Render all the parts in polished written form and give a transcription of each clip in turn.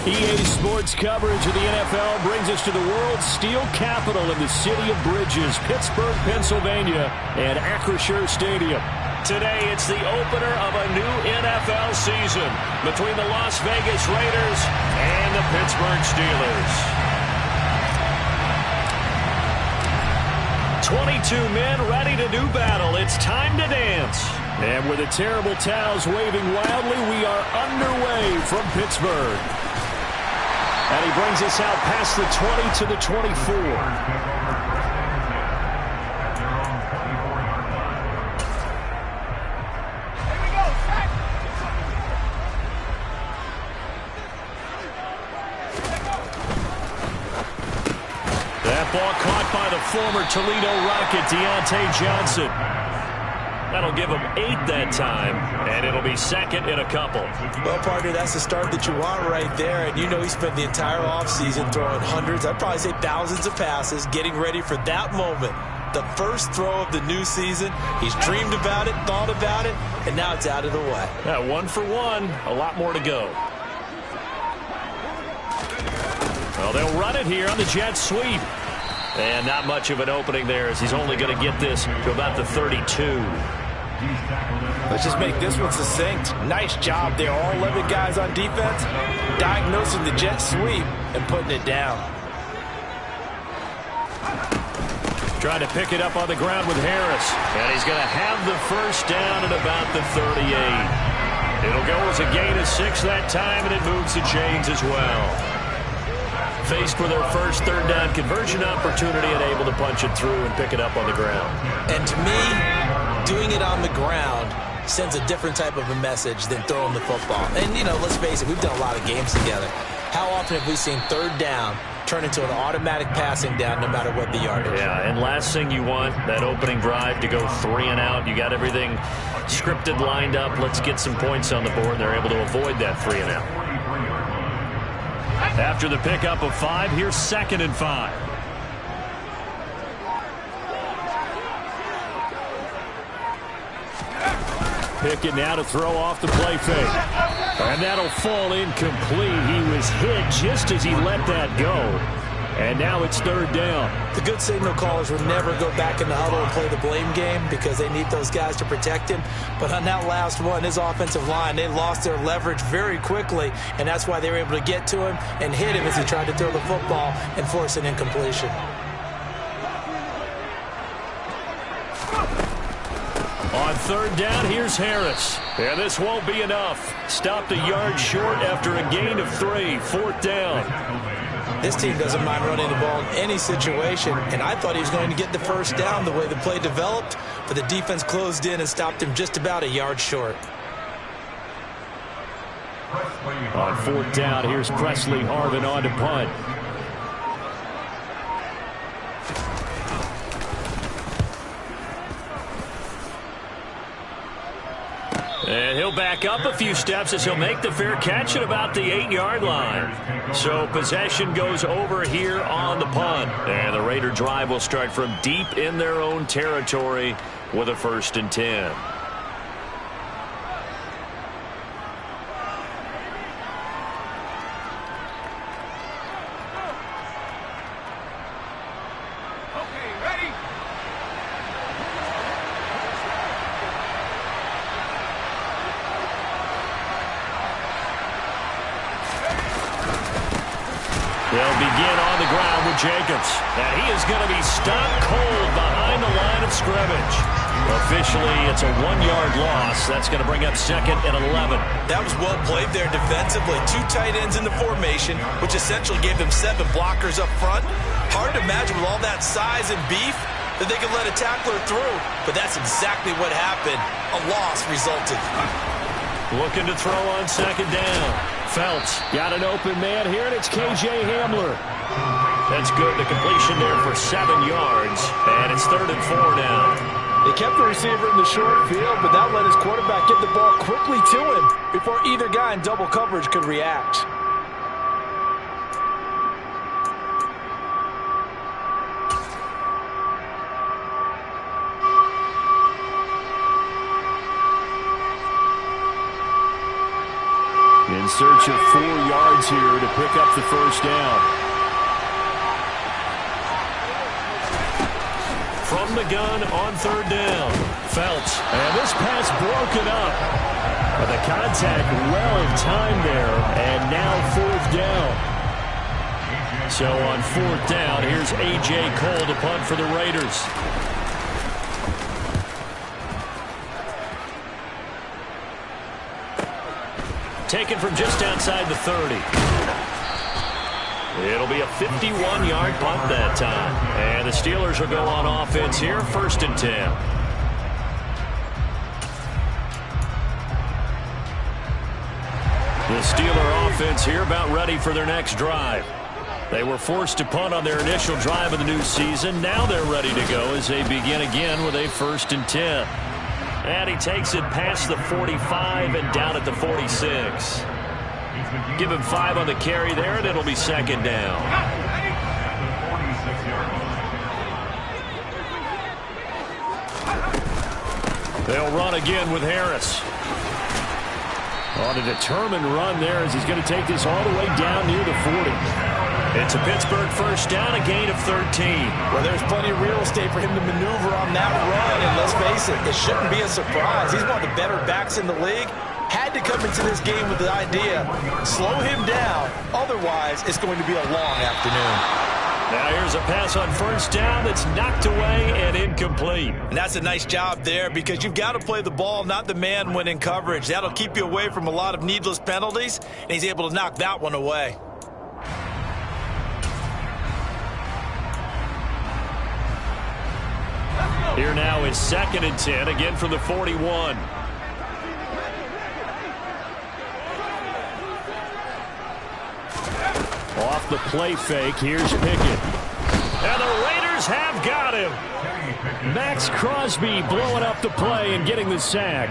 EA Sports coverage of the NFL brings us to the world's steel capital in the city of Bridges, Pittsburgh, Pennsylvania, and Acrisure Stadium. Today, it's the opener of a new NFL season between the Las Vegas Raiders and the Pittsburgh Steelers. 22 men ready to do battle. It's time to dance. And with the terrible towels waving wildly, we are underway from Pittsburgh. And he brings us out past the 20 to the 24. That ball caught by the former Toledo Rocket, Deontay Johnson. That'll give him 8 that time, and it'll be second in a couple. Well, partner, that's the start that you want right there. And you know he spent the entire offseason throwing hundreds, I'd probably say thousands of passes, getting ready for that moment. The first throw of the new season. He's dreamed about it, thought about it, and now it's out of the way. Yeah, 1 for 1. A lot more to go. Well, they'll run it here on the jet sweep. And not much of an opening there as he's only going to get this to about the 32. Let's just make this one succinct. Nice job there. All 11 guys on defense diagnosing the jet sweep and putting it down. Trying to pick it up on the ground with Harris. And he's going to have the first down at about the 38. It'll go as a gain of 6 that time, and it moves the chains as well. Faced with their first third down conversion opportunity and able to punch it through and pick it up on the ground. And to me, doing it on the ground sends a different type of a message than throwing the football. And, you know, let's face it, we've done a lot of games together. How often have we seen third down turn into an automatic passing down no matter what the yardage? Yeah, and last thing you want, that opening drive to go 3 and out. You got everything scripted, lined up. Let's get some points on the board. They're able to avoid that 3 and out. After the pickup of 5, here's 2nd and 5. Pickett now to throw off the play fake. And that'll fall incomplete. He was hit just as he let that go. And now it's 3rd down. The good signal callers will never go back in the huddle and play the blame game because they need those guys to protect him. But on that last one, his offensive line, they lost their leverage very quickly, and that's why they were able to get to him and hit him as he tried to throw the football and force an incompletion. On 3rd down, here's Harris. And this won't be enough. Stopped a yard short after a gain of 3. 4th down. This team doesn't mind running the ball in any situation, and I thought he was going to get the first down the way the play developed, but the defense closed in and stopped him just about a yard short. On 4th down, here's Presley Harvin on to punt. And he'll back up a few steps as he'll make the fair catch at about the 8-yard line. So possession goes over here on the punt. And the Raider drive will start from deep in their own territory with a 1st and 10. They'll begin on the ground with Jacobs. And he is going to be stopped cold behind the line of scrimmage. Officially, it's a 1-yard loss. That's going to bring up 2nd and 11. That was well played there defensively. 2 tight ends in the formation, which essentially gave them 7 blockers up front. Hard to imagine with all that size and beef that they could let a tackler through. But that's exactly what happened. A loss resulted. Looking to throw on 2nd down. Phelps got an open man here, and it's K.J. Hamler. That's good. The completion there for 7 yards, and it's 3rd and 4 now. They kept the receiver in the short field, but that let his quarterback get the ball quickly to him before either guy in double coverage could react. In search of 4 yards here to pick up the first down. From the gun on 3rd down. Phelps. And this pass broken up. But the contact well timed there. And now 4th down. So on 4th down, here's A.J. Cole to punt for the Raiders. Taken from just outside the 30. It'll be a 51-yard punt that time. And the Steelers will go on offense here, 1st and 10. The Steeler offense here about ready for their next drive. They were forced to punt on their initial drive of the new season. Now they're ready to go as they begin again with a 1st and 10. And he takes it past the 45 and down at the 46. Give him 5 on the carry there, and it'll be 2nd down. They'll run again with Harris. On a determined run there as he's going to take this all the way down near the 40. It's a Pittsburgh 1st down, a gain of 13. Well, there's plenty of real estate for him to maneuver on that run, and let's face it, it shouldn't be a surprise. He's one of the better backs in the league. Had to come into this game with the idea, slow him down, otherwise it's going to be a long afternoon. Now here's a pass on 1st down that's knocked away and incomplete. And that's a nice job there because you've got to play the ball, not the man when in coverage. That'll keep you away from a lot of needless penalties, and he's able to knock that one away. Here now is 2nd and 10, again from the 41. Off the play fake, here's Pickett. And the Raiders have got him. Max Crosby blowing up the play and getting the sack.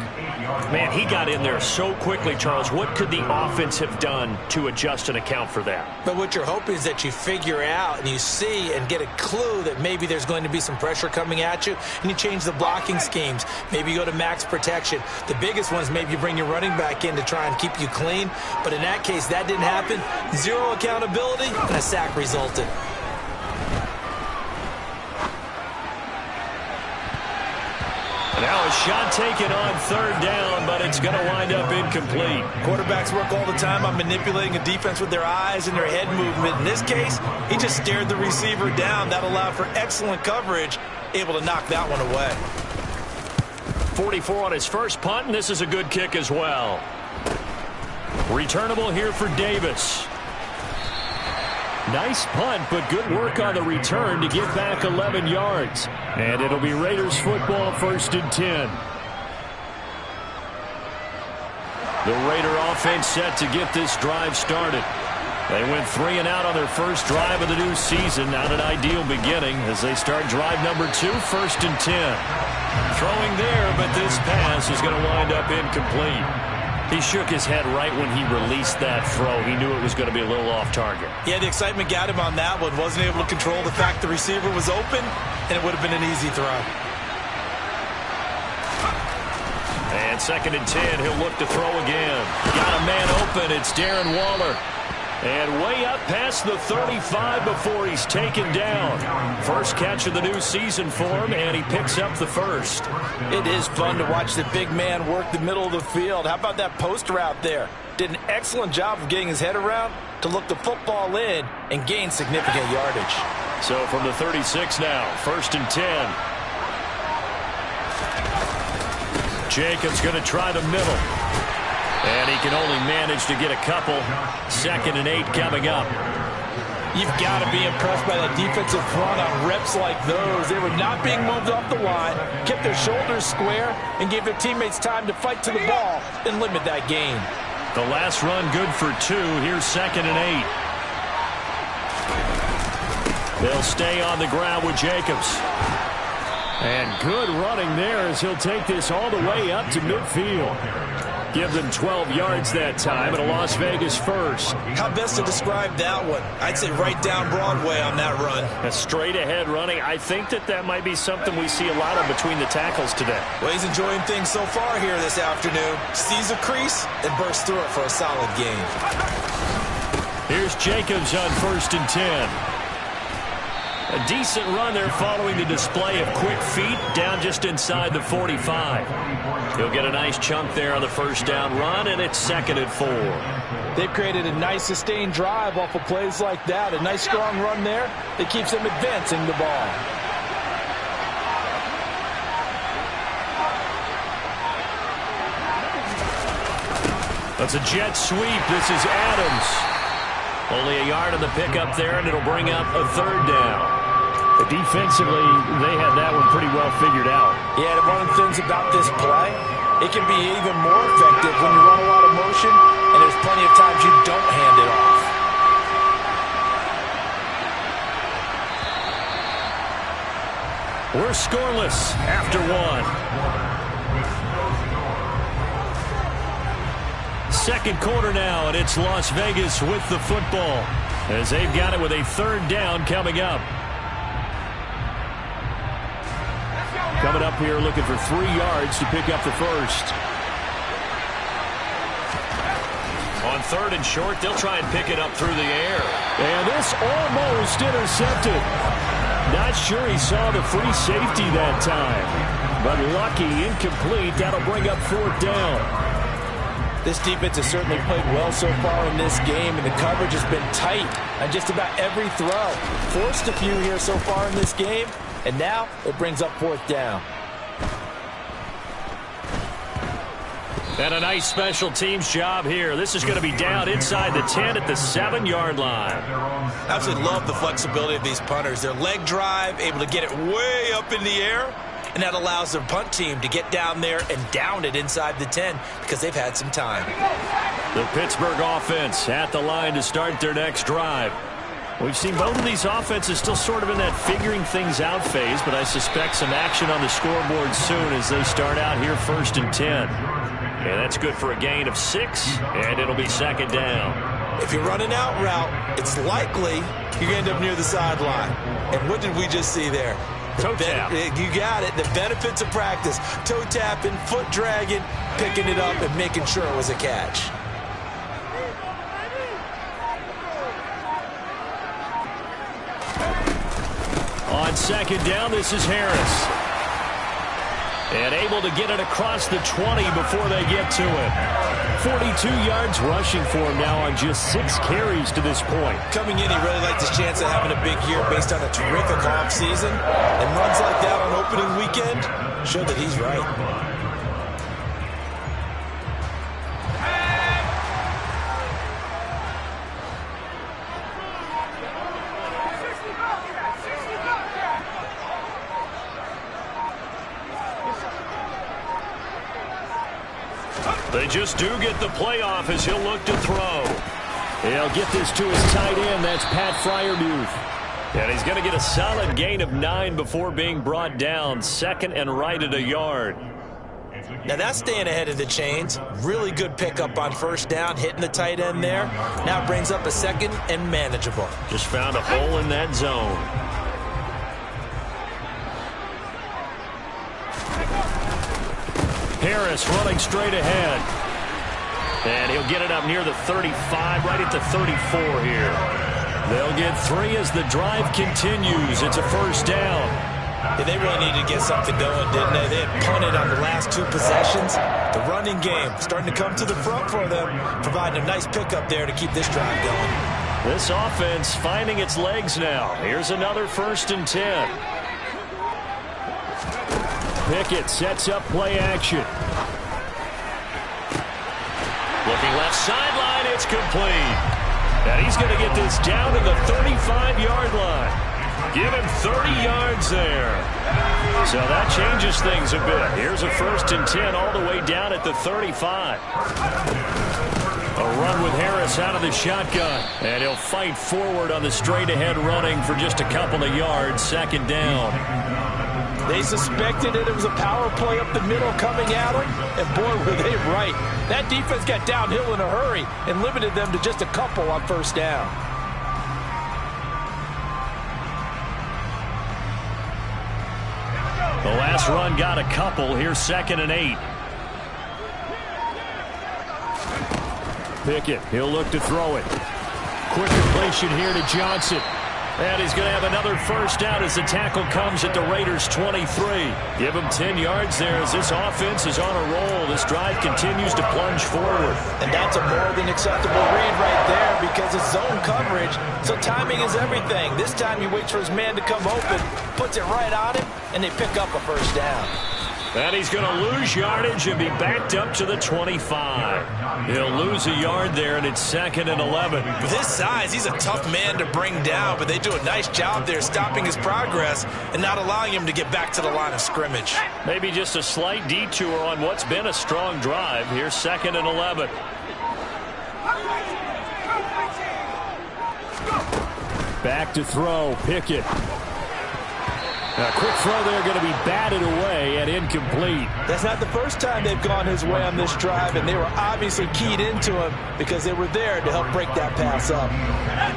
Man, he got in there so quickly, Charles. What could the offense have done to adjust and account for that? But what you're hoping is that you figure out and you see and get a clue that maybe there's going to be some pressure coming at you, and you change the blocking schemes. Maybe you go to max protection. The biggest ones, maybe you bring your running back in to try and keep you clean. But in that case, that didn't happen. 0 accountability, and a sack resulted. Now a shot taken on 3rd down, but it's going to wind up incomplete. Quarterbacks work all the time on manipulating a defense with their eyes and their head movement. In this case, he just stared the receiver down. That allowed for excellent coverage, able to knock that one away. 44 on his first punt, and this is a good kick as well. Returnable here for Davis. Nice punt, but good work on the return to get back 11 yards. And it'll be Raiders football, 1st and 10. The Raider offense set to get this drive started. They went 3 and out on their first drive of the new season. Not an ideal beginning as they start drive number 2, 1st and 10. Throwing there, but this pass is going to wind up incomplete. He shook his head right when he released that throw. He knew it was going to be a little off target. Yeah, the excitement got him on that one. Wasn't able to control the fact the receiver was open, and it would have been an easy throw. And 2nd and 10, he'll look to throw again. Got a man open. It's Darren Waller. And way up past the 35 before he's taken down. First catch of the new season for him, and he picks up the first. It is fun to watch the big man work the middle of the field. How about that post route there? Did an excellent job of getting his head around to look the football in and gain significant yardage. So from the 36 now, 1st and 10. Jacobs going to try the middle. And he can only manage to get a couple. 2nd and 8 coming up. You've got to be impressed by that defensive front on reps like those. They were not being moved off the line, kept their shoulders square, and gave their teammates time to fight to the ball and limit that gain. The last run good for 2. Here's 2nd and 8. They'll stay on the ground with Jacobs. And good running there as he'll take this all the way up to midfield. Give them 12 yards that time, and a Las Vegas first. How best to describe that one? I'd say right down Broadway on that run. A straight-ahead running. I think that might be something we see a lot of between the tackles today. Well, he's enjoying things so far here this afternoon. Sees a crease and bursts through it for a solid gain. Here's Jacobs on 1st and 10. A decent run there following the display of quick feet down just inside the 45. He'll get a nice chunk there on the first down run, and it's 2nd and 4. They've created a nice sustained drive off of plays like that. A nice strong run there that keeps them advancing the ball. That's a jet sweep. This is Adams. Only a yard on the pickup there, and it'll bring up a 3rd down. Defensively, they had that one pretty well figured out. Yeah, one of the things about this play, it can be even more effective when you run a lot of motion, and there's plenty of times you don't hand it off. We're scoreless after 1. Second quarter now, and it's Las Vegas with the football as they've got it with a 3rd down coming up. Coming up here looking for 3 yards to pick up the first. On 3rd and short, they'll try and pick it up through the air. And this almost intercepted. Not sure he saw the free safety that time. But lucky, incomplete. That'll bring up 4th down. This defense has certainly played well so far in this game, and the coverage has been tight on just about every throw. Forced a few here so far in this game, and now it brings up 4th down. And a nice special teams job here. This is going to be down inside the 10 at the 7-yard line. I absolutely love the flexibility of these punters. Their leg drive, able to get it way up in the air, and that allows their punt team to get down there and down it inside the 10 because they've had some time. The Pittsburgh offense at the line to start their next drive. We've seen both of these offenses still sort of in that figuring things out phase, but I suspect some action on the scoreboard soon as they start out here 1st and 10. And that's good for a gain of 6, and it'll be 2nd down. If you're running out route, it's likely you're going to end up near the sideline. And what did we just see there? Toe tap. You got it. The benefits of practice. Toe tapping, foot dragging, picking it up, and making sure it was a catch. On 2nd down, this is Harris. And able to get it across the 20 before they get to it. 42 yards rushing for him now on just 6 carries to this point. Coming in, he really liked his chance of having a big year based on a terrific offseason. And runs like that on opening weekend show that he's right. They just do get the playoff as he'll look to throw. He'll get this to his tight end. That's Pat Freiermuth. And he's going to get a solid gain of 9 before being brought down. 2nd and right at a yard. Now that's staying ahead of the chains. Really good pickup on 1st down, hitting the tight end there. Now it brings up a 2nd and manageable. Just found a hole in that zone. Harris running straight ahead. And he'll get it up near the 35, right at the 34 here. They'll get 3 as the drive continues. It's a 1st down. Yeah, they really needed to get something going, didn't they? They had punted on the last 2 possessions. The running game starting to come to the front for them, providing a nice pickup there to keep this drive going. This offense finding its legs now. Here's another 1st and 10. Pickett sets up play action. Looking left sideline, it's complete. And he's going to get this down to the 35-yard line. Give him 30 yards there. So that changes things a bit. Here's a 1st and 10 all the way down at the 35. A run with Harris out of the shotgun. And he'll fight forward on the straight-ahead running for just a couple of yards. 2nd down. They suspected it was a power play up the middle coming at them, and boy, were they right. That defense got downhill in a hurry and limited them to just a couple on first down. The last run got a couple. Here's 2nd and 8. Pickett, he'll look to throw it. Quick completion here to Johnson. And he's going to have another first down as the tackle comes at the Raiders' 23. Give him 10 yards there as this offense is on a roll. This drive continues to plunge forward. And that's a more than acceptable read right there because it's zone coverage, so timing is everything. This time he waits for his man to come open, puts it right on him, and they pick up a first down. And he's going to lose yardage and be backed up to the 25. He'll lose a yard there, and it's 2nd and 11. With his size, he's a tough man to bring down, but they do a nice job there stopping his progress and not allowing him to get back to the line of scrimmage. Maybe just a slight detour on what's been a strong drive. Here's 2nd and 11. Back to throw, Pickett. A quick throw there going to be batted away and incomplete. That's not the first time they've gone his way on this drive, and they were obviously keyed into him because they were there to help break that pass up.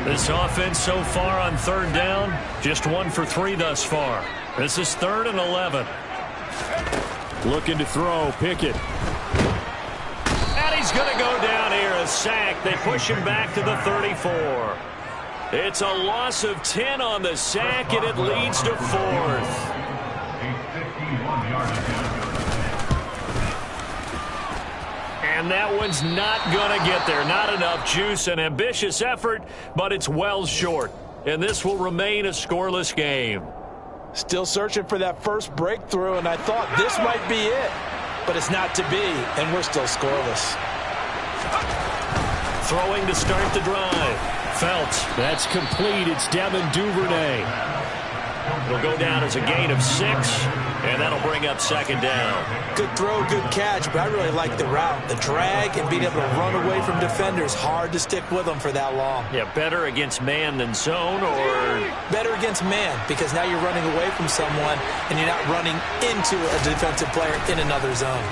This offense so far on 3rd down, just 1 for 3 thus far. This is 3rd and 11. Looking to throw, Pickett. And he's going to go down here, a sack. They push him back to the 34. It's a loss of 10 on the sack, and it leads to 4th. And that one's not going to get there. Not enough juice. An ambitious effort, but it's well short. And this will remain a scoreless game. Still searching for that first breakthrough, and I thought this might be it. But it's not to be, and we're still scoreless. Throwing to start the drive. Phelps, that's complete. It's Devin Duvernay. It'll go down as a gain of 6, and that'll bring up 2nd down. Good throw, good catch, but I really like the route. The drag and being able to run away from defenders, hard to stick with them for that long. Yeah, better against man than zone, or? Better against man, because now you're running away from someone, and you're not running into a defensive player in another zone.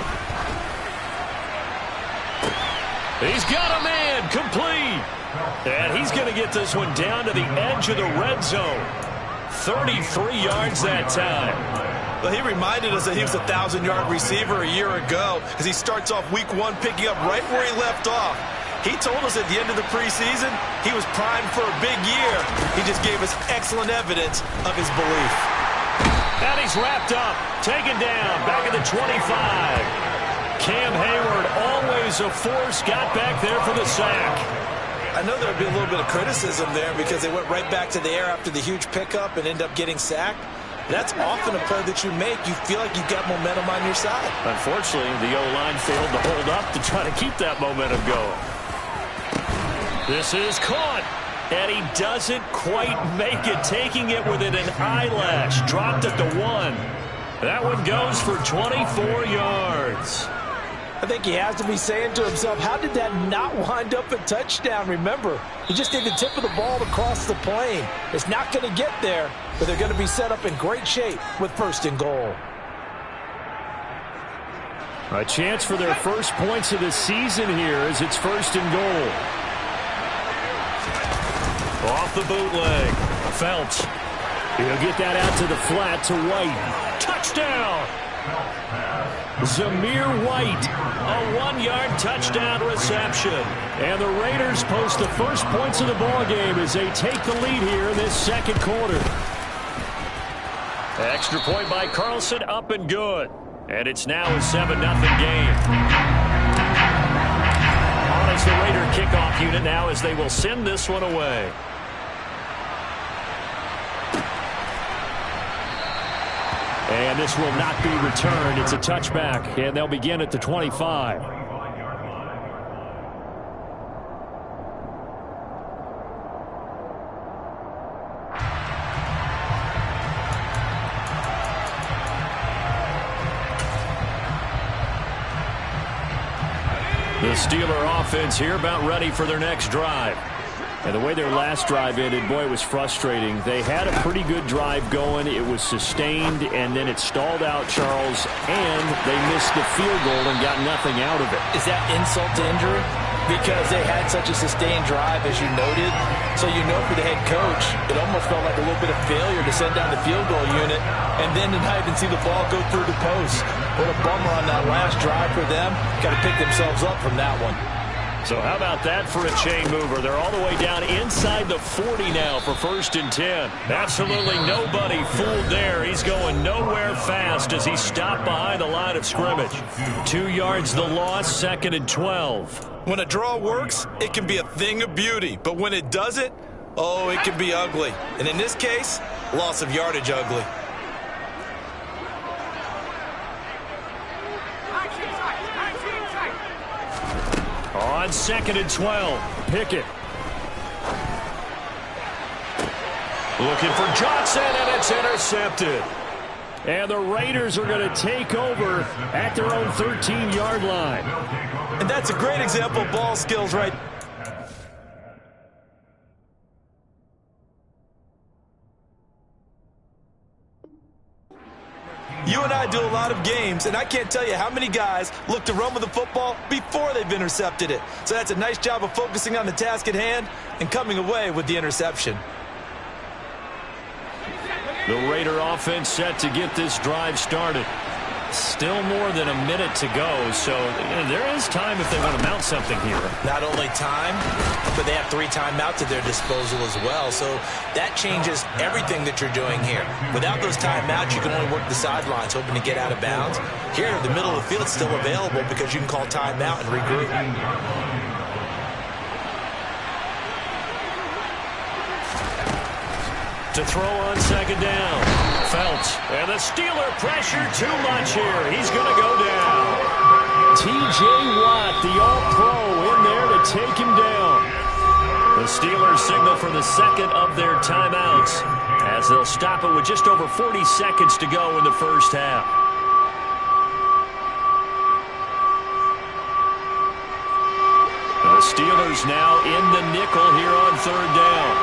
He's got a man, complete. And he's going to get this one down to the edge of the red zone. 33 yards that time. Well, he reminded us that he was a 1,000-yard receiver a year ago as he starts off week 1 picking up right where he left off. He told us at the end of the preseason he was primed for a big year. He just gave us excellent evidence of his belief. And he's wrapped up, taken down, back at the 25. Cam Hayward, always a force, got back there for the sack. I know there would be a little bit of criticism there because they went right back to the air after the huge pickup and end up getting sacked. That's often a play that you make. You feel like you've got momentum on your side. Unfortunately, the O-line failed to hold up to try to keep that momentum going. This is caught, and he doesn't quite make it, taking it within an eyelash. Dropped at the 1. That one goes for 24 yards. I think he has to be saying to himself, how did that not wind up a touchdown? Remember, he just did the tip of the ball to cross the plane. It's not going to get there, but they're going to be set up in great shape with 1st and goal. A chance for their first points of the season here as it's 1st and goal. Off the bootleg. Phelps. He'll get that out to the flat to White. Touchdown! Zamir White, a 1-yard touchdown reception. And the Raiders post the first points of the ballgame as they take the lead here in this 2nd quarter. Extra point by Carlson, up and good. And it's now a 7-0 game. On as the Raider kickoff unit now as they will send this one away. And this will not be returned. It's a touchback, and they'll begin at the 25. The Steeler offense here about ready for their next drive. And the way their last drive ended, boy, it was frustrating. They had a pretty good drive going. It was sustained, and then it stalled out, Charles, and they missed the field goal and got nothing out of it. Is that insult to injury? Because they had such a sustained drive, as you noted. So you know for the head coach, it almost felt like a little bit of failure to send down the field goal unit and then to not even see the ball go through the post. What a bummer on that last drive for them. Got to pick themselves up from that one. So how about that for a chain mover? They're all the way down inside the 40 now for 1st and 10. Absolutely nobody fooled there. He's going nowhere fast as he stopped behind the line of scrimmage. 2 yards the loss, 2nd and 12. When a draw works, it can be a thing of beauty. But when it doesn't, oh, it can be ugly. And in this case, loss of yardage ugly. On 2nd and 12, Pickett. Looking for Johnson, and it's intercepted. And the Raiders are going to take over at their own 13-yard line. And that's a great example of ball skills right. You and I do a lot of games, and I can't tell you how many guys look to run with the football before they've intercepted it. So that's a nice job of focusing on the task at hand and coming away with the interception. The Raider offense set to get this drive started. Still more than a minute to go, so there is time if they want to mount something here. Not only time, but they have 3 timeouts at their disposal as well, so that changes everything that you're doing here. Without those timeouts, you can only work the sidelines, hoping to get out of bounds. Here, the middle of the field's still available because you can call timeout and regroup. To throw on 2nd down. Felts. And the Steeler pressure too much here. He's going to go down. T.J. Watt, the All-Pro, in there to take him down. The Steelers signal for the 2nd of their timeouts as they'll stop it with just over 40 seconds to go in the first half. The Steelers now in the nickel here on 3rd down.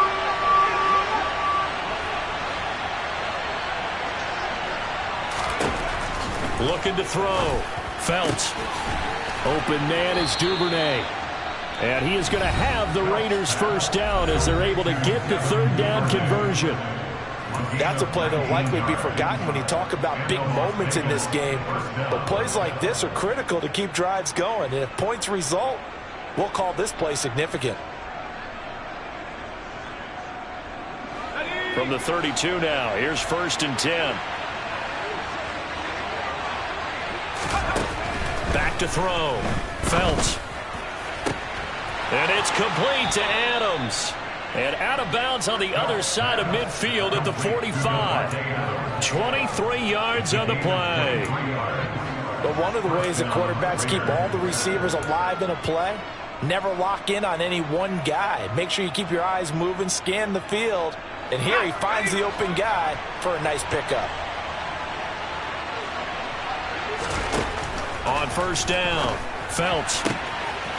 Looking to throw. Felts. Open man is Duvernay. And he is going to have the Raiders first down as they're able to get the 3rd down conversion. That's a play that will likely be forgotten when you talk about big moments in this game. But plays like this are critical to keep drives going. And if points result, we'll call this play significant. From the 32 now, here's 1st and 10. Back to throw. Felts. And it's complete to Adams. And out of bounds on the other side of midfield at the 45. 23 yards on the play. But one of the ways that quarterbacks keep all the receivers alive in a play, never lock in on any one guy. Make sure you keep your eyes moving, scan the field. And here he finds the open guy for a nice pickup. On 1st down, Felts.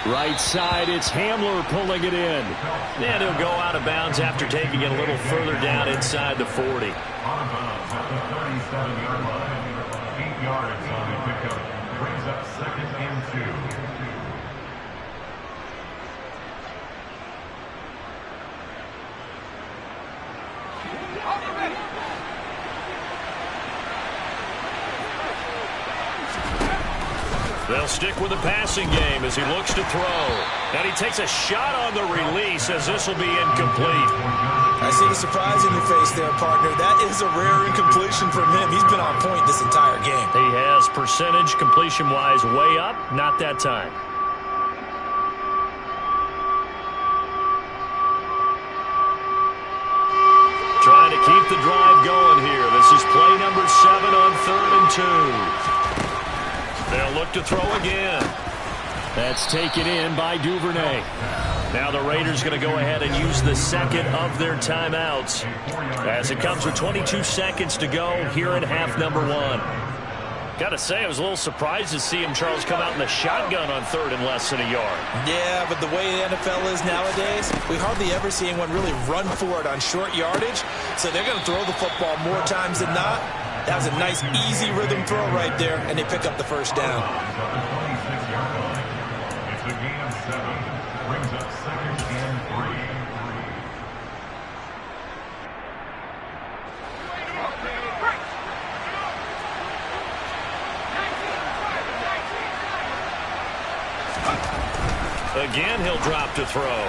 Right side, it's Hamler pulling it in. And he'll go out of bounds after taking it a little further down inside the 40. 37-yard line, 8 yards on the pickup. Brings up 2nd and 2. They'll stick with the passing game as he looks to throw. And he takes a shot on the release as this will be incomplete. I see the surprise in your face there, partner. That is a rare incompletion from him. He's been on point this entire game. He has percentage completion-wise way up, not that time. Trying to keep the drive going here. This is play number 7 on 3rd and 2. They'll look to throw again. That's taken in by Duvernay. Now the Raiders going to go ahead and use the 2nd of their timeouts as it comes with 22 seconds to go here in half number 1. Got to say, I was a little surprised to see him, Charles, come out in the shotgun on third and less than a yard. Yeah, but the way the NFL is nowadays, we hardly ever see anyone really run for it on short yardage. So they're going to throw the football more times than not. That was a nice, easy rhythm throw right there, and they pick up the first down. It's a gain of 7. Brings up second and 3. Again, he'll drop to throw.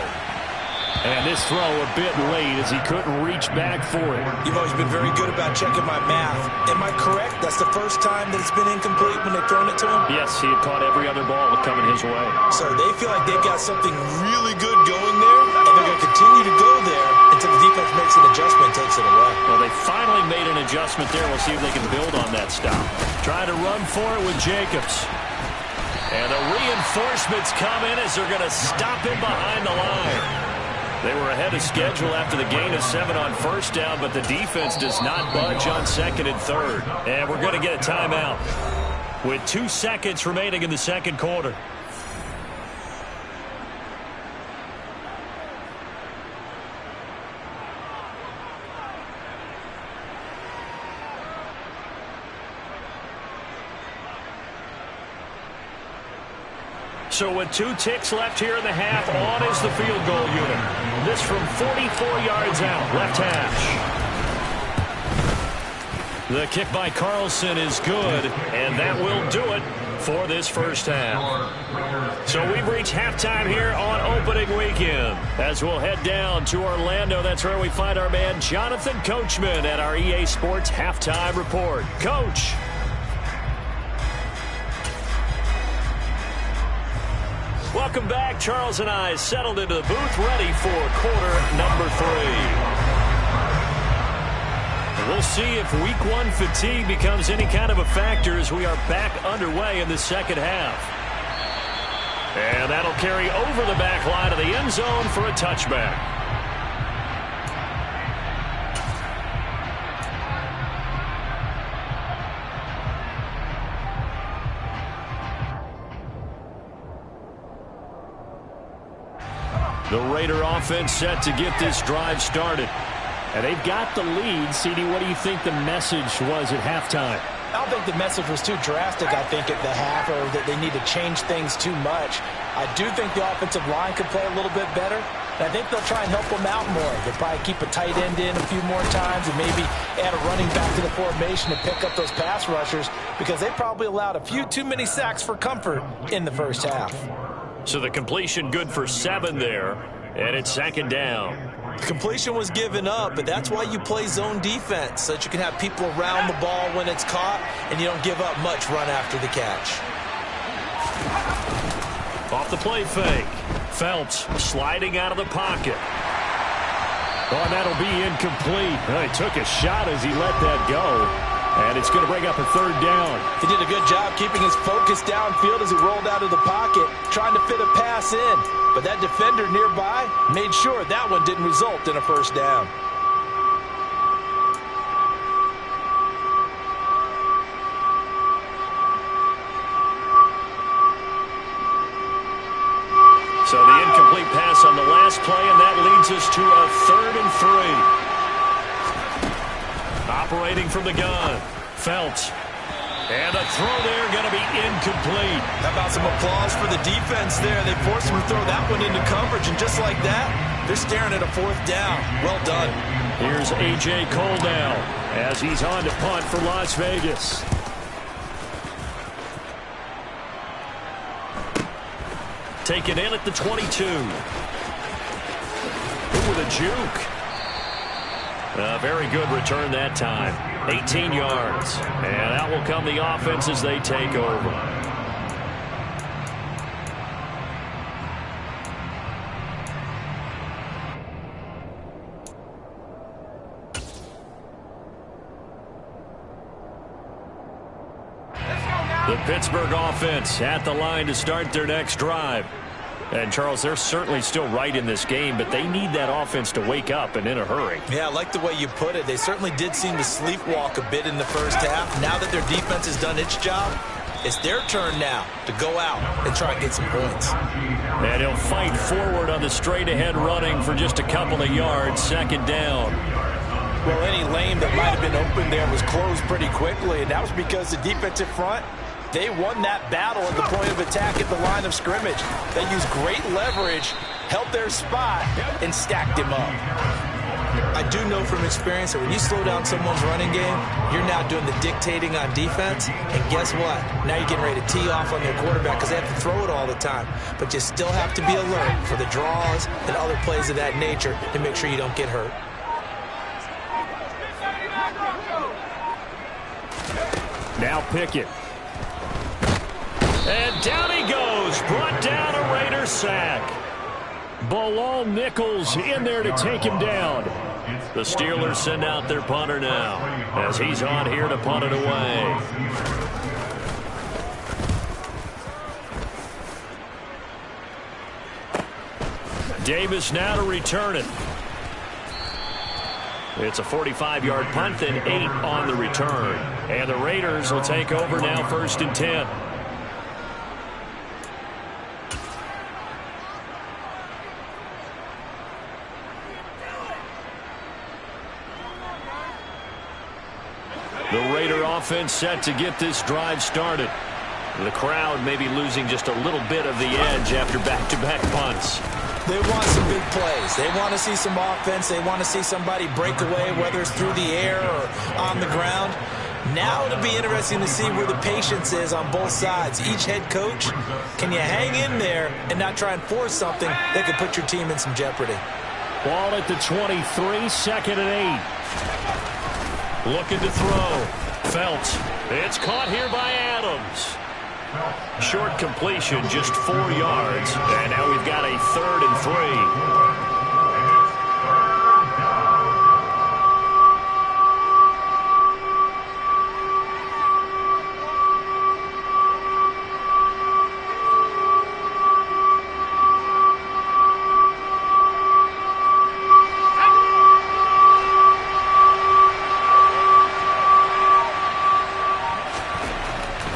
And this throw a bit late as he couldn't reach back for it. You've always been very good about checking my math. Am I correct? That's the first time that it's been incomplete when they've thrown it to him? Yes, he had caught every other ball coming his way. So they feel like they've got something really good going there, and they're going to continue to go there until the defense makes an adjustment and takes it away. Well, they finally made an adjustment there. We'll see if they can build on that stop. Trying to run for it with Jacobs. And the reinforcements come in as they're going to stop him behind the line. They were ahead of schedule after the gain of 7 on first down, but the defense does not budge on second and third. And we're going to get a timeout with 2 seconds remaining in the second quarter. So with 2 ticks left here in the half, on is the field goal unit. This from 44 yards out, left hash. The kick by Carlson is good, and that will do it for this first half. So we've reached halftime here on opening weekend. As we'll head down to Orlando, that's where we find our man Jonathan Coachman at our EA Sports Halftime Report. Coach. Welcome back. Charles and I settled into the booth, ready for quarter number 3. We'll see if week 1 fatigue becomes any kind of a factor as we are back underway in the second half. And that'll carry over the back line of the end zone for a touchback. The Raider offense set to get this drive started. And they've got the lead. CD, what do you think the message was at halftime? I don't think the message was too drastic, I think, at the half, or that they need to change things too much. I do think the offensive line could play a little bit better. And I think they'll try and help them out more. They'll probably keep a tight end in a few more times and maybe add a running back to the formation to pick up those pass rushers, because they probably allowed a few too many sacks for comfort in the first half. So the completion good for 7 there, and it's second down. The completion was given up, but that's why you play zone defense, so that you can have people around the ball when it's caught, and you don't give up much run after the catch. Off the play fake. Phelps sliding out of the pocket. Oh, and that'll be incomplete. He took a shot as he let that go. And it's going to bring up a third down. He did a good job keeping his focus downfield as he rolled out of the pocket, trying to fit a pass in. But that defender nearby made sure that one didn't result in a first down. So the incomplete pass on the last play, and that leads us to a 3rd and 3. Operating from the gun, Phelps. And a throw there going to be incomplete. How about some applause for the defense there? They forced him to throw that one into coverage, and just like that, they're staring at a 4th down. Well done. Here's A.J. Cole now as he's on to punt for Las Vegas. Taken in at the 22. With a juke. A very good return that time. 18 yards. And out will come the offense as they take over. The Pittsburgh offense at the line to start their next drive. And, Charles, they're certainly still right in this game, but they need that offense to wake up and in a hurry. Yeah, I like the way you put it. They certainly did seem to sleepwalk a bit in the first half. Now that their defense has done its job, it's their turn now to go out and try and get some points. And he'll fight forward on the straight-ahead running for just a couple of yards, second down. Well, any lane that might have been open there was closed pretty quickly, and that was because the defensive front, they won that battle at the point of attack at the line of scrimmage. They used great leverage, held their spot, and stacked him up. I do know from experience that when you slow down someone's running game, you're now doing the dictating on defense, and guess what? Now you're getting ready to tee off on their quarterback because they have to throw it all the time. But you still have to be alert for the draws and other plays of that nature to make sure you don't get hurt. Now Pickett. And down he goes. Brought down a Raider sack. Bilal Nichols in there to take him down. The Steelers send out their punter now as he's on here to punt it away. Davis now to return it. It's a 45-yard punt, then 8 on the return. And the Raiders will take over now, 1st and 10. The Raider offense set to get this drive started. The crowd may be losing just a little bit of the edge after back-to-back punts. They want some big plays. They want to see some offense. They want to see somebody break away, whether it's through the air or on the ground. Now it'll be interesting to see where the patience is on both sides. Each head coach, can you hang in there and not try and force something that could put your team in some jeopardy? Ball at the 23, 2nd and 8. Looking to throw. Felts. It's caught here by Adams. Short completion, just 4 yards. And now we've got a 3rd and 3.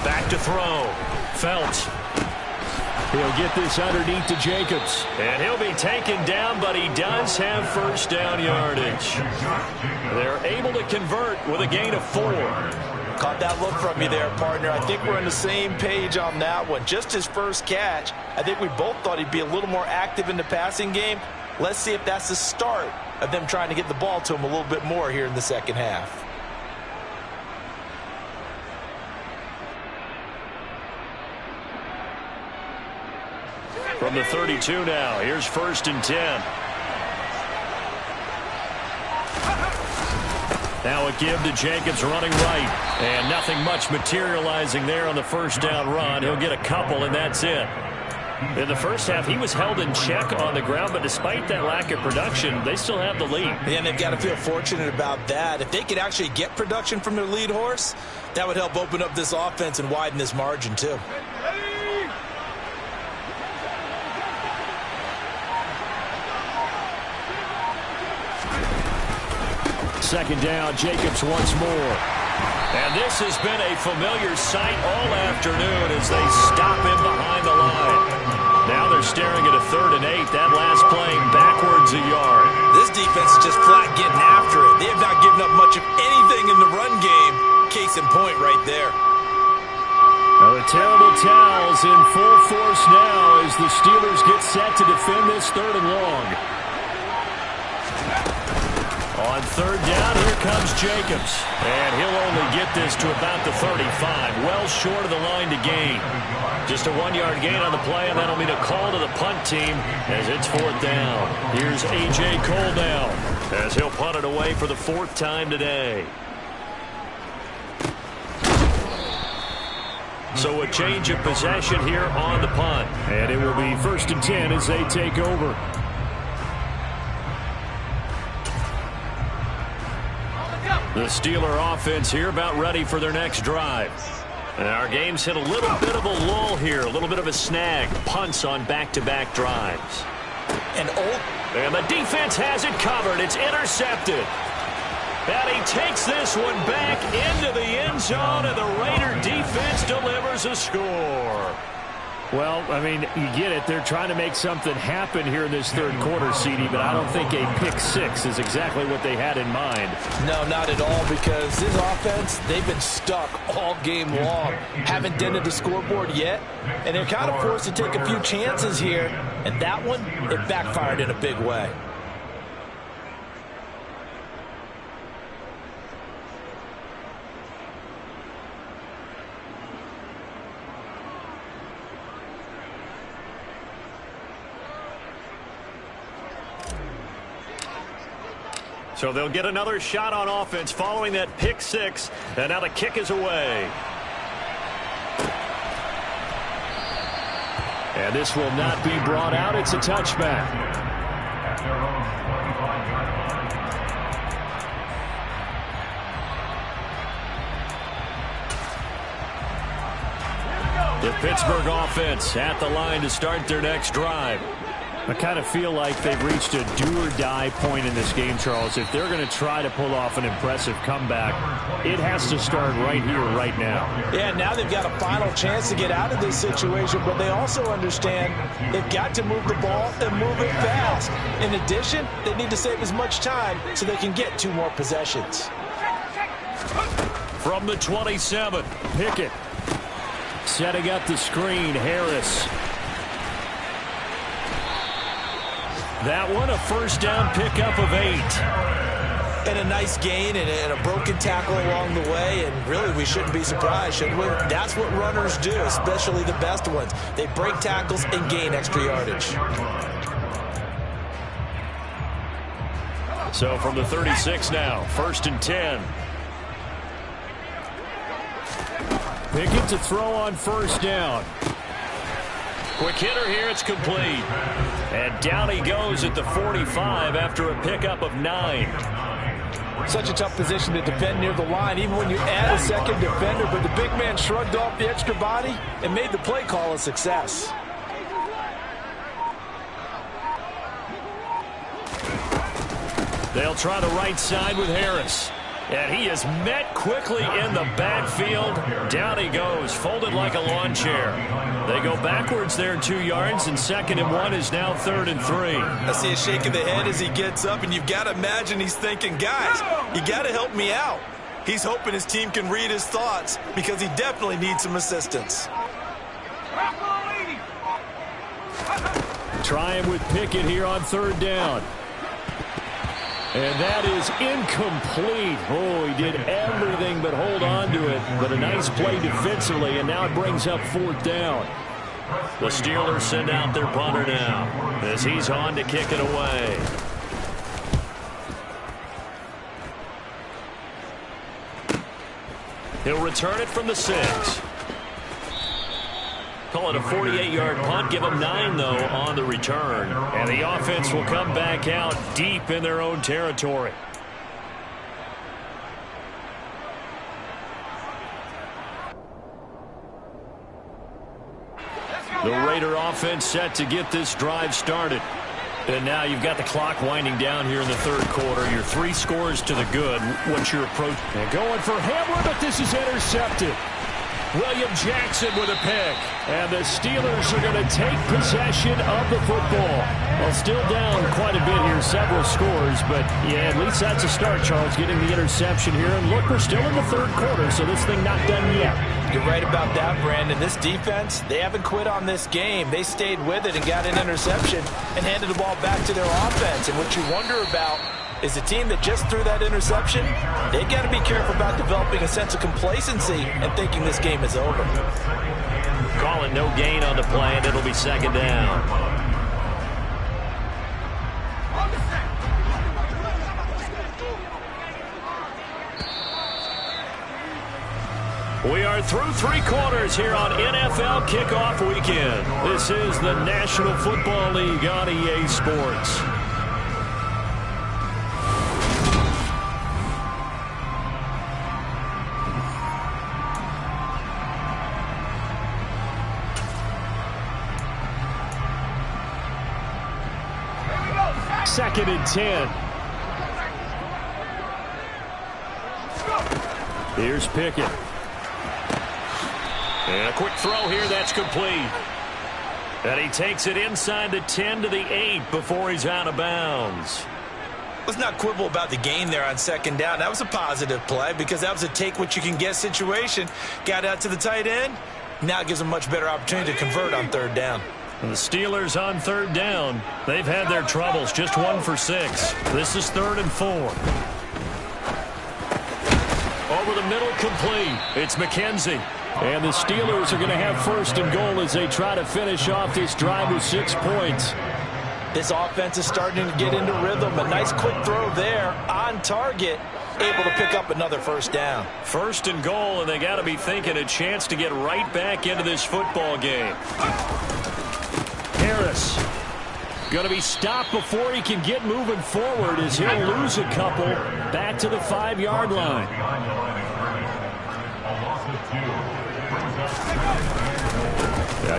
Back to throw. Felts. He'll get this underneath to Jacobs. And he'll be taken down, but he does have 1st down yardage. They're able to convert with a gain of 4. Caught that look from you there, partner. I think we're on the same page on that one. Just his first catch. I think we both thought he'd be a little more active in the passing game. Let's see if that's the start of them trying to get the ball to him a little bit more here in the second half. From the 32 now, here's 1st and 10. Now a give to Jacobs running right. And nothing much materializing there on the 1st down run. He'll get a couple, and that's it. In the first half, he was held in check on the ground, but despite that lack of production, they still have the lead. And they've got to feel fortunate about that. If they could actually get production from their lead horse, that would help open up this offense and widen this margin, too. Second down, Jacobs once more. And this has been a familiar sight all afternoon as they stop him behind the line. Now they're staring at a 3rd and 8. That last play backwards a yard. This defense is just flat getting after it. They have not given up much of anything in the run game. Case in point right there. Now the terrible towels in full force now as the Steelers get set to defend this 3rd and long. On 3rd down, here comes Jacobs. And he'll only get this to about the 35. Well short of the line to gain. Just a 1-yard gain on the play, and that'll mean a call to the punt team as it's 4th down. Here's A.J. Cole now as he'll punt it away for the 4th time today. So a change of possession here on the punt. And it will be 1st and 10 as they take over. The Steeler offense here about ready for their next drive. And our game's hit a little bit of a lull here, a little bit of a snag. Punts on back-to-back drives. And the defense has it covered. It's intercepted. And he takes this one back into the end zone, and the Raider defense delivers a score. Well, I mean, you get it. They're trying to make something happen here in this third quarter, CD, but I don't think a pick six is exactly what they had in mind. No, not at all, because this offense, they've been stuck all game long. Haven't dented the scoreboard yet, and they're kind of forced to take a few chances here, and that one, it backfired in a big way. So they'll get another shot on offense following that pick six. And now the kick is away. And this will not be brought out. It's a touchback. At their own 25-yard line. The Pittsburgh offense at the line to start their next drive. I kind of feel like they've reached a do-or-die point in this game, Charles. If they're going to try to pull off an impressive comeback, it has to start right here, right now. Yeah, now they've got a final chance to get out of this situation, but they also understand they've got to move the ball and move it fast. In addition, they need to save as much time so they can get 2 more possessions. From the 27, Pickett setting up the screen. Harris. That one, a first down pickup of 8. And a nice gain and a broken tackle along the way, and really we shouldn't be surprised, should we? That's what runners do, especially the best ones. They break tackles and gain extra yardage. So from the 36 now, 1st and 10. Pickett to throw on first down. Quick hitter here, it's complete. And down he goes at the 45 after a pickup of 9. Such a tough position to defend near the line, even when you add a second defender, but the big man shrugged off the extra body and made the play call a success. They'll try the right side with Harris. And he is met quickly in the backfield. Down he goes, folded like a lawn chair. They go backwards there 2 yards, and 2nd and 1 is now 3rd and 3. I see a shake of the head as he gets up, and you've got to imagine he's thinking, guys, you got to help me out. He's hoping his team can read his thoughts because he definitely needs some assistance. Trying with Pickett here on 3rd down. And that is incomplete. Oh, he did everything but hold on to it. But a nice play defensively, and now it brings up 4th down. The Steelers send out their punter now as he's on to kick it away. He'll return it from the 6. Call it a 48-yard punt. Give them 9, though, on the return. And the offense will come back out deep in their own territory. The Raider offense set to get this drive started. And now you've got the clock winding down here in the 3rd quarter. Your 3 scores to the good. What's your approach? And going for Hamler, but this is intercepted. William Jackson with a pick. And the Steelers are going to take possession of the football. Well, still down quite a bit here, several scores, but yeah, at least that's a start, Charles, getting the interception here. And look, we're still in the 3rd quarter, so this thing not done yet. You're right about that, Brandon. This defense, they haven't quit on this game. They stayed with it and got an interception and handed the ball back to their offense. And what you wonder about is a team that just threw that interception, they got to be careful about developing a sense of complacency and thinking this game is over. Calling no gain on the play, and it'll be 2nd down. We are through 3 quarters here on NFL Kickoff Weekend. This is the National Football League on EA Sports. 2nd and 10. Here's Pickett. And a quick throw here, that's complete. And he takes it inside the 10 to the 8 before he's out of bounds. Let's not quibble about the gain there on 2nd down. That was a positive play because that was a take-what-you-can-get situation. Got out to the tight end. Now it gives them a much better opportunity to convert on 3rd down. And the Steelers on 3rd down. They've had their troubles, just 1 for 6. This is 3rd and 4. Over the middle, complete. It's McKenzie. And the Steelers are going to have 1st and goal as they try to finish off this drive with 6 points. This offense is starting to get into rhythm. A nice quick throw there on target. Able to pick up another 1st down. 1st and goal, and they got to be thinking a chance to get right back into this football game. Harris going to be stopped before he can get moving forward as he'll lose a couple back to the 5-yard line.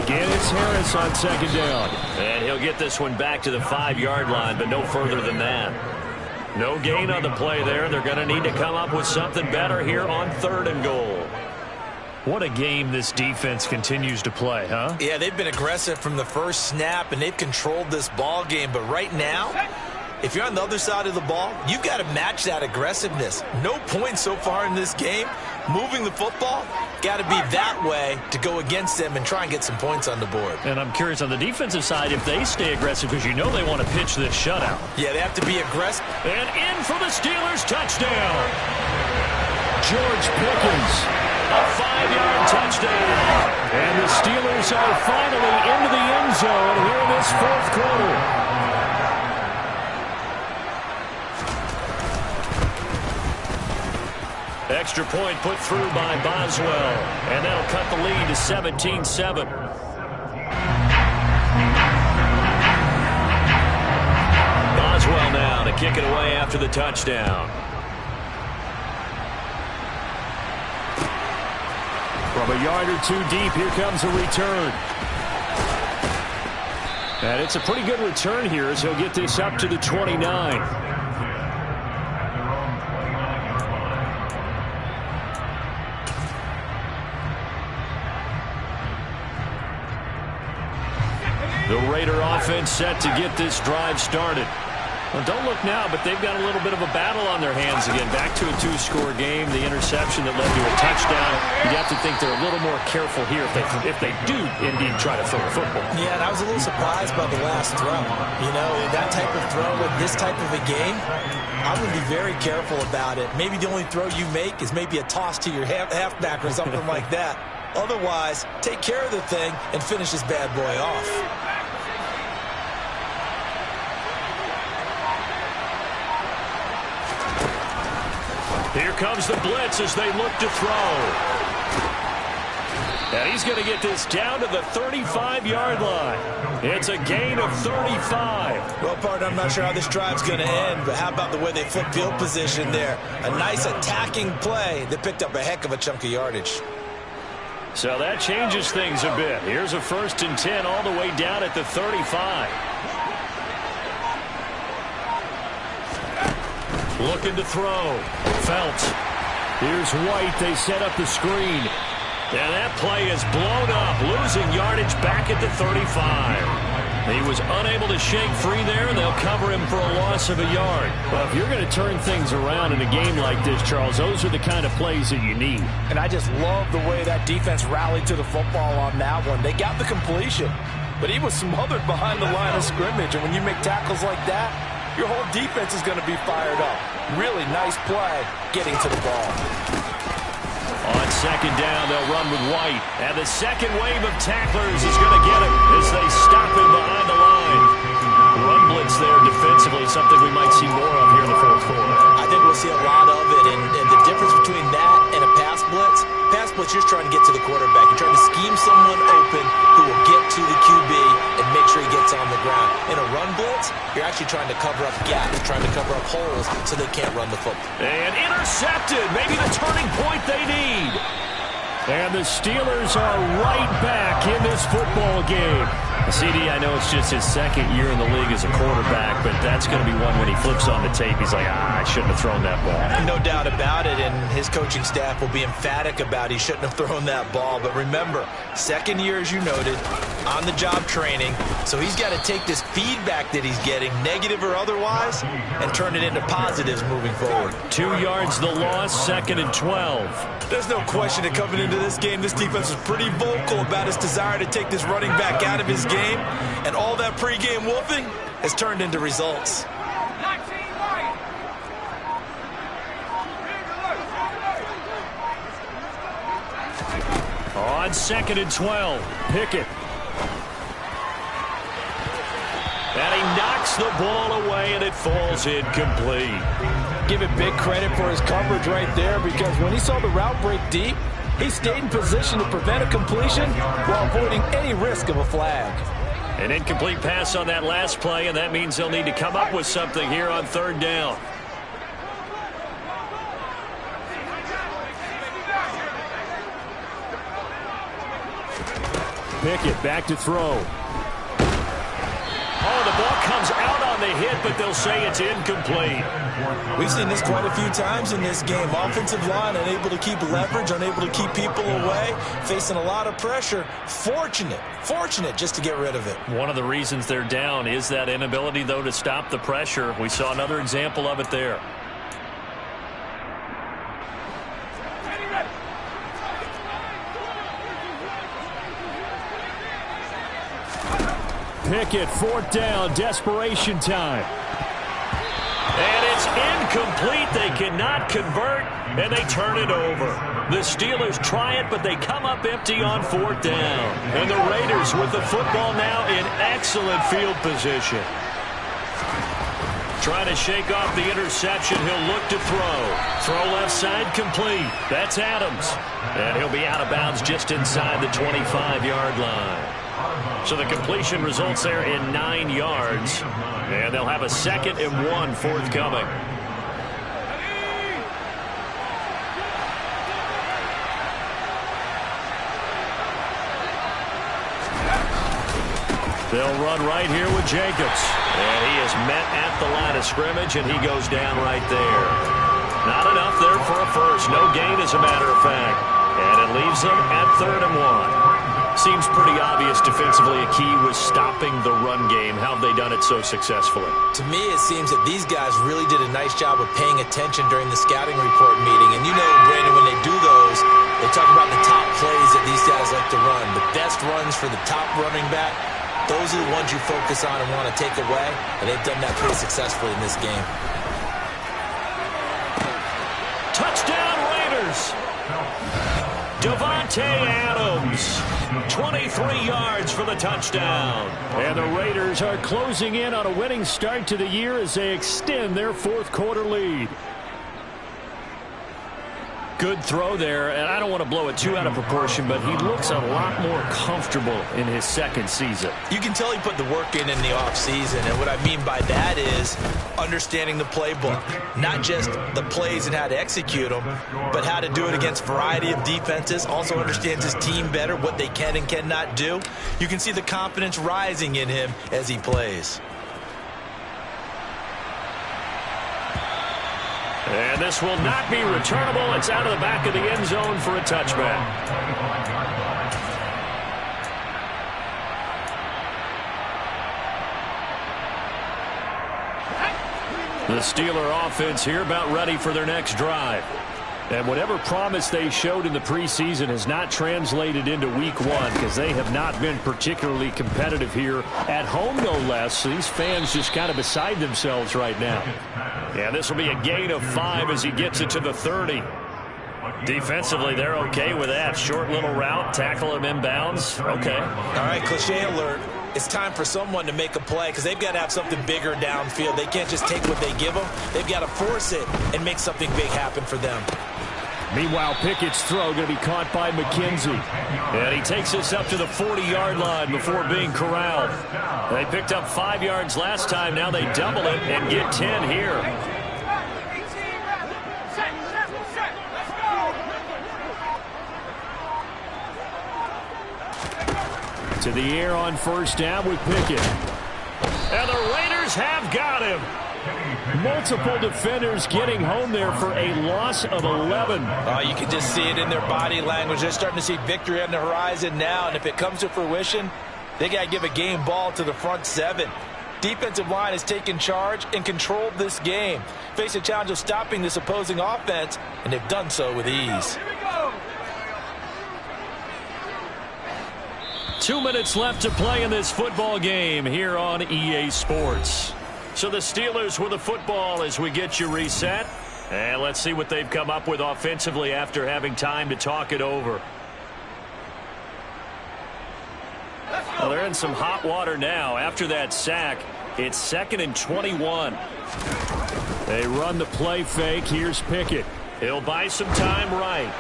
Again, it's Harris on 2nd down. And he'll get this one back to the 5-yard line, but no further than that. No gain on the play there. They're going to need to come up with something better here on 3rd and goal. What a game this defense continues to play, huh? Yeah, they've been aggressive from the first snap, and they've controlled this ball game. But right now, if you're on the other side of the ball, you've got to match that aggressiveness. No points so far in this game. Moving the football, got to be that way to go against them and try and get some points on the board. And I'm curious on the defensive side if they stay aggressive because you know they want to pitch this shutout. Yeah, they have to be aggressive. And in for the Steelers, touchdown. George Pickens. A 5-yard touchdown. And the Steelers are finally into the end zone here in this 4th quarter. Extra point put through by Boswell. And that'll cut the lead to 17-7. Boswell now to kick it away after the touchdown. From a yard or 2 deep, here comes a return. And it's a pretty good return here as he'll get this up to the 29. The Raider offense set to get this drive started. Well, don't look now, but they've got a little bit of a battle on their hands again. Back to a 2-score game. The interception that led to a touchdown. You'd have to think they're a little more careful here if they do indeed try to throw the football. Yeah, and I was a little surprised by the last throw. You know, that type of throw with this type of a game, I'm going to be very careful about it. Maybe the only throw you make is maybe a toss to your halfback or something like that. Otherwise, take care of the thing and finish this bad boy off. Here comes the blitz as they look to throw. And he's going to get this down to the 35-yard line. It's a gain of 35. Well, partner, I'm not sure how this drive's going to end, but how about the way they flip field position there? A nice attacking play that picked up a heck of a chunk of yardage. So that changes things a bit. Here's a 1st and 10 all the way down at the 35. Looking to throw. Felts. Here's White. They set up the screen. And that play is blown up, losing yardage back at the 35. He was unable to shake free there, and they'll cover him for a loss of a yard. Well, if you're going to turn things around in a game like this, Charles, those are the kind of plays that you need. And I just love the way that defense rallied to the football on that one. They got the completion, but he was smothered behind the line of scrimmage. And when you make tackles like that, your whole defense is going to be fired up. Really nice play getting to the ball. On 2nd down, they'll run with White. And the second wave of tacklers is going to get him as they stop him behind the line. Run blitz there defensively, something we might see more of here in the 4th quarter. I think we'll see a lot of it. And the difference between that and a pass blitz, you're trying to get to the quarterback. You're trying to scheme someone open who will get to the QB and make sure he gets on the ground. In a run blitz, you're actually trying to cover up gaps, trying to cover up holes so they can't run the football. And intercepted. Maybe the turning point they need. And the Steelers are right back in this football game. CD, I know it's just his second year in the league as a quarterback, but that's going to be one when he flips on the tape. He's like, I shouldn't have thrown that ball. No doubt about it, and his coaching staff will be emphatic about he shouldn't have thrown that ball. But remember, second year, as you noted, on-the-job training, so he's got to take this feedback that he's getting, negative or otherwise, and turn it into positives moving forward. 2 yards the loss, 2nd and 12. There's no question that coming into this game, this defense was pretty vocal about its desire to take this running back out of his game. And all that pregame wolfing has turned into results. On 2nd and 12, Pickett. And he knocks the ball away, and it falls incomplete. Give it big credit for his coverage right there, because when he saw the route break deep, he stayed in position to prevent a completion while avoiding any risk of a flag. An incomplete pass on that last play, and that means they'll need to come up with something here on 3rd down. Pickett back to throw. Oh, the ball comes out on the hit, but they'll say it's incomplete. We've seen this quite a few times in this game. Offensive line unable to keep leverage, unable to keep people away, facing a lot of pressure. Fortunate just to get rid of it. One of the reasons they're down is that inability, though, to stop the pressure. We saw another example of it there. Pickett, 4th down, desperation time. And it's incomplete. They cannot convert, and they turn it over. The Steelers try it, but they come up empty on 4th down. And the Raiders with the football now in excellent field position. Trying to shake off the interception. He'll look to throw. Throw left side complete. That's Adams. And he'll be out of bounds just inside the 25-yard line. So the completion results there in 9 yards. And they'll have a 2nd and 1 forthcoming. They'll run right here with Jacobs. And he is met at the line of scrimmage, and he goes down right there. Not enough there for a first. No gain, as a matter of fact. And it leaves them at 3rd and 1. Seems pretty obvious defensively a key was stopping the run game. How have they done it so successfully? To me, it seems that these guys really did a nice job of paying attention during the scouting report meeting. And you know, Brandon, when they do those, they talk about the top plays that these guys like to run. The best runs for the top running back, those are the ones you focus on and want to take away. And they've done that pretty successfully in this game. Touchdown, Raiders! Davante Adams, 23 yards for the touchdown. And the Raiders are closing in on a winning start to the year as they extend their 4th quarter lead. Good throw there, and I don't want to blow it too out of proportion, but he looks a lot more comfortable in his 2nd season. You can tell he put the work in the offseason, and what I mean by that is understanding the playbook. Not just the plays and how to execute them, but how to do it against a variety of defenses. Also understands his team better, what they can and cannot do. You can see the confidence rising in him as he plays. And this will not be returnable. It's out of the back of the end zone for a touchback. The Steeler offense here about ready for their next drive. And whatever promise they showed in the preseason has not translated into week 1 because they have not been particularly competitive here at home, no less. So these fans just kind of beside themselves right now. Yeah, this will be a gain of 5 as he gets it to the 30. Defensively, they're okay with that. Short little route, tackle him inbounds. Okay. All right, cliche alert. It's time for someone to make a play because they've got to have something bigger downfield. They can't just take what they give them. They've got to force it and make something big happen for them. Meanwhile, Pickett's throw going to be caught by McKenzie. And he takes us up to the 40-yard line before being corralled. They picked up 5 yards last time. Now they double it and get 10 here. To the air on first down with Pickett. And the Raiders have got him. Multiple defenders getting home there for a loss of 11. You can just see it in their body language. They're starting to see victory on the horizon now, and if it comes to fruition, they got to give a game ball to the front seven. Defensive line has taken charge and controlled this game. Face a challenge of stopping this opposing offense, and they've done so with ease. 2 minutes left to play in this football game here on EA Sports. So the Steelers with the football as we get you reset. And let's see what they've come up with offensively after having time to talk it over. Well, they're in some hot water now. After that sack, it's 2nd and 21. They run the play fake. Here's Pickett. He'll buy some time right.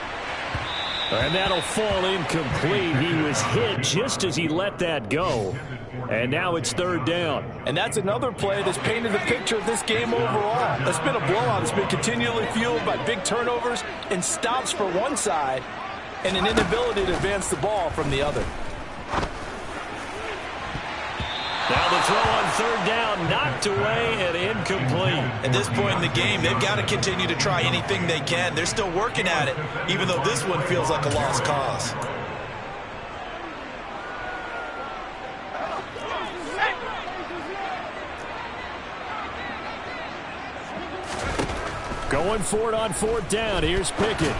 And that'll fall incomplete. He was hit just as he let that go. And now it's 3rd down. And that's another play that's painted the picture of this game overall. It's been a blowout. It's been continually fueled by big turnovers and stops for one side and an inability to advance the ball from the other. Now the throw on 3rd down, knocked away and incomplete. At this point in the game, they've got to continue to try anything they can. They're still working at it, even though this one feels like a lost cause. Going for it on 4th down. Here's Pickett.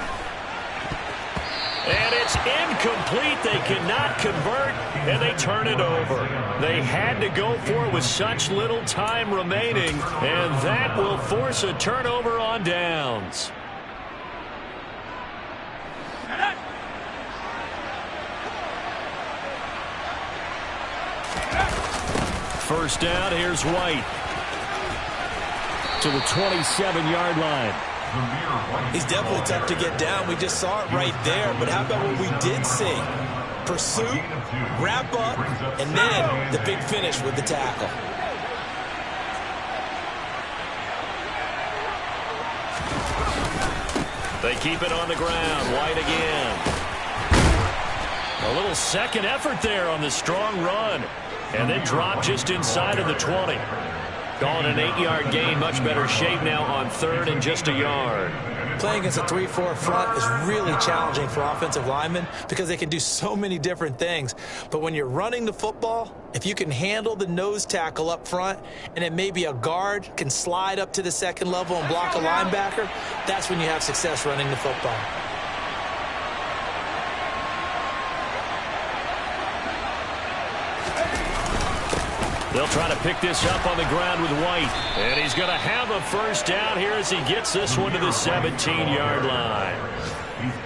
And it's incomplete. They cannot convert, and they turn it over. They had to go for it with such little time remaining, and that will force a turnover on downs. First down, here's White. To the 27-yard line. He's definitely tough to get down. We just saw it right there. But how about what we did see? Pursuit, wrap up, and then the big finish with the tackle. They keep it on the ground. White again. A little second effort there on the strong run. And then drop just inside of the 20. Calling an 8-yard gain, much better shape now on 3rd and just a yard. Playing against a 3-4 front is really challenging for offensive linemen because they can do so many different things. But when you're running the football, if you can handle the nose tackle up front and then maybe a guard can slide up to the 2nd level and block a linebacker, that's when you have success running the football. They'll try to pick this up on the ground with White. And he's going to have a first down here as he gets this one to the 17-yard line.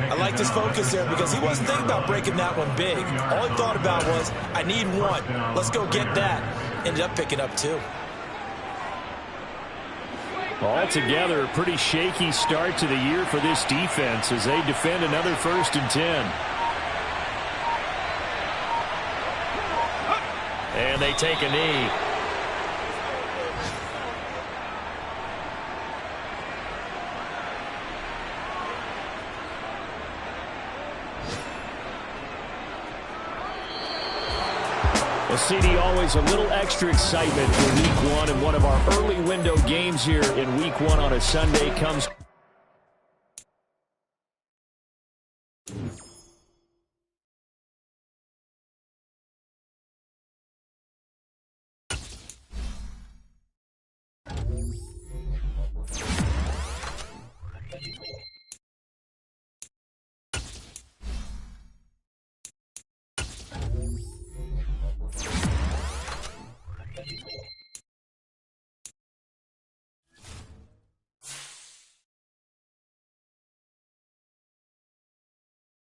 I like his focus there because he wasn't thinking about breaking that one big. All he thought about was, I need one. Let's go get that. Ended up picking up 2. Altogether, a pretty shaky start to the year for this defense as they defend another 1st and 10. And they take a knee. Well, CD, always a little extra excitement for Week 1, and one of our early window games here in Week 1 on a Sunday comes.